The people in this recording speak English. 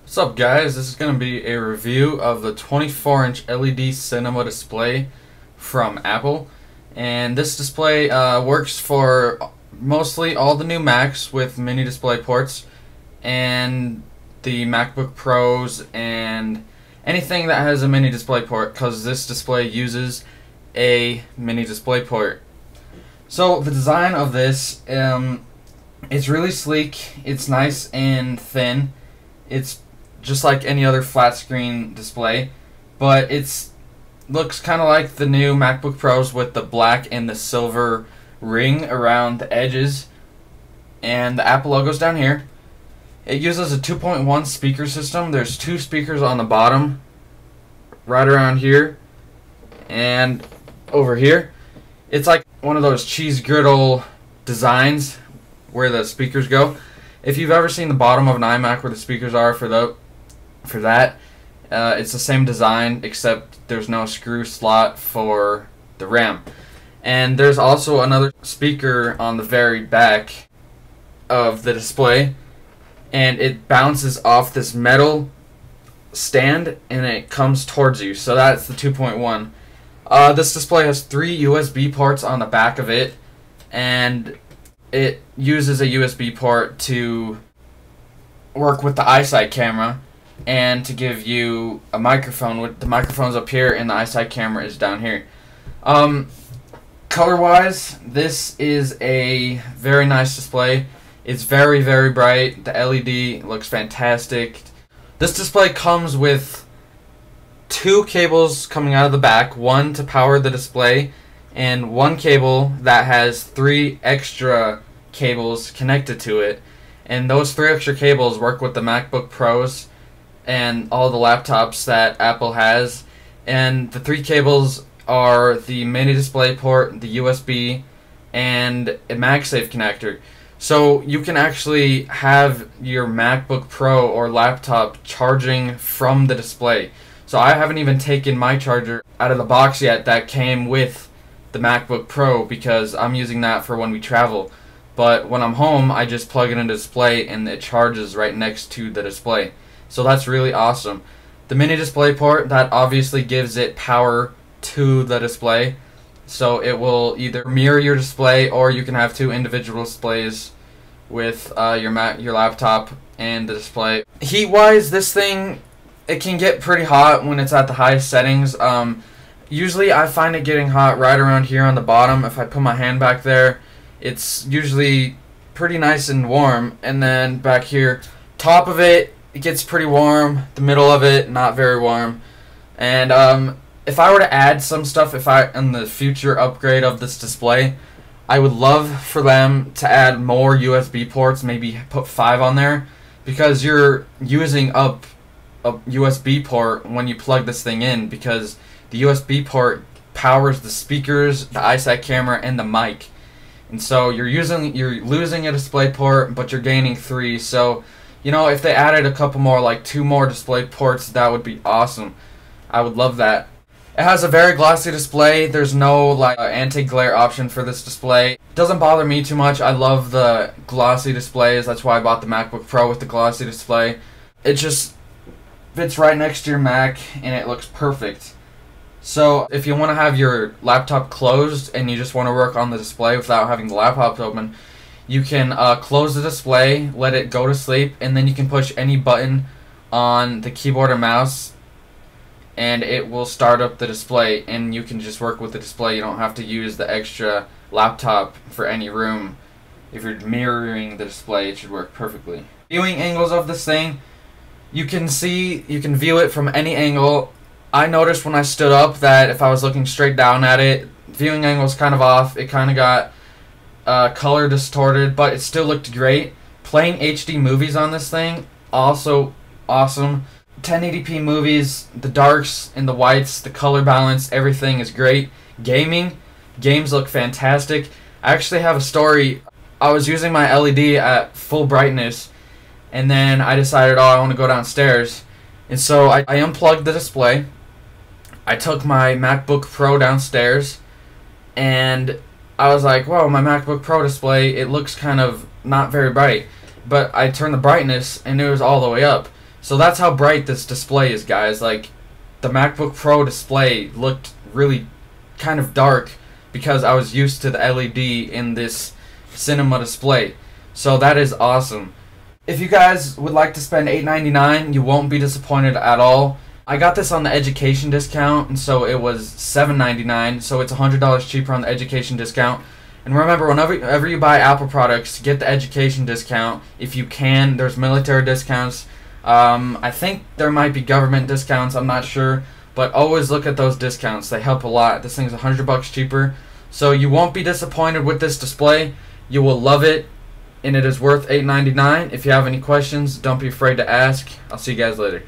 What's up, guys? This is going to be a review of the 24-inch LED cinema display from Apple. And this display works for mostly all the new Macs with mini display ports and the MacBook Pros and anything that has a mini display port, because this display uses a mini display port. So the design of this, it's really sleek, it's nice and thin. It's just like any other flat screen display, but it's looks kind of like the new MacBook Pros with the black and the silver ring around the edges, and the Apple logo's down here. It uses a 2.1 speaker system. There's two speakers on the bottom, right around here and over here. It's like one of those cheese griddle designs where the speakers go. If you've ever seen the bottom of an iMac where the speakers are for that, it's the same design, except there's no screw slot for the RAM. And there's also another speaker on the very back of the display, and it bounces off this metal stand and it comes towards you. So that's the 2.1. This display has 3 USB ports on the back of it, and it uses a USB port to work with the iSight camera and to give you a microphone. With the microphone's up here and the iSight camera is down here. Color-wise, this is a very nice display. It's very, very bright. The LED looks fantastic. This display comes with 2 cables coming out of the back, one to power the display and one cable that has 3 extra cables connected to it. And those 3 extra cables work with the MacBook Pros and all the laptops that Apple has. And the 3 cables are the mini display port, the USB, and a MagSafe connector. So you can actually have your MacBook Pro or laptop charging from the display. So I haven't even taken my charger out of the box yet that came with the MacBook Pro, because I'm using that for when we travel. But when I'm home, I just plug it into the display and it charges right next to the display. So that's really awesome. The mini display port, that obviously gives it power to the display. So it will either mirror your display, or you can have 2 individual displays with your laptop and the display. Heat-wise, this thing, it can get pretty hot when it's at the highest settings. Usually I find it getting hot right around here on the bottom. If I put my hand back there, it's usually pretty nice and warm. And then back here, top of it, it gets pretty warm. The middle of it, not very warm. And if I were to add some stuff, in the future upgrade of this display, I would love for them to add more USB ports, maybe put 5 on there, because you're using up a USB port when you plug this thing in, because the USB port powers the speakers, the iSight camera, and the mic. And so you're losing a display port, but you're gaining 3. So, you know, if they added a couple more, like 2 more display ports, that would be awesome. I would love that. It has a very glossy display. There's no like anti-glare option for this display. It doesn't bother me too much. I love the glossy displays. That's why I bought the MacBook Pro with the glossy display. It just fits right next to your Mac and it looks perfect. So if you want to have your laptop closed and you just want to work on the display without having the laptop open, you can close the display, let it go to sleep, and then you can push any button on the keyboard or mouse and it will start up the display, and you can just work with the display. You don't have to use the extra laptop for any room. If you're mirroring the display, it should work perfectly. Viewing angles of this thing, you can view it from any angle. I noticed when I stood up that if I was looking straight down at it, viewing angle's kind of off. It kind of got color distorted, but it still looked great. Playing HD movies on this thing, also awesome. 1080p movies, the darks and the whites, the color balance, everything is great. Games look fantastic. I actually have a story. I was using my LED at full brightness, and then I decided, oh, I want to go downstairs. And so I unplugged the display. I took my MacBook Pro downstairs, and I was like, whoa, my MacBook Pro display, it looks kind of not very bright. But I turned the brightness, and it was all the way up. So that's how bright this display is, guys. Like, the MacBook Pro display looked really kind of dark because I was used to the LED in this cinema display. So that is awesome. If you guys would like to spend $8.99, you won't be disappointed at all. I got this on the education discount, and so it was $7.99, so it's $100 cheaper on the education discount. And remember, whenever you buy Apple products, get the education discount if you can. There's military discounts. I think there might be government discounts, I'm not sure. But always look at those discounts. They help a lot. This thing's $100 cheaper. So you won't be disappointed with this display. You will love it. And it is worth $8.99. If you have any questions, don't be afraid to ask. I'll see you guys later.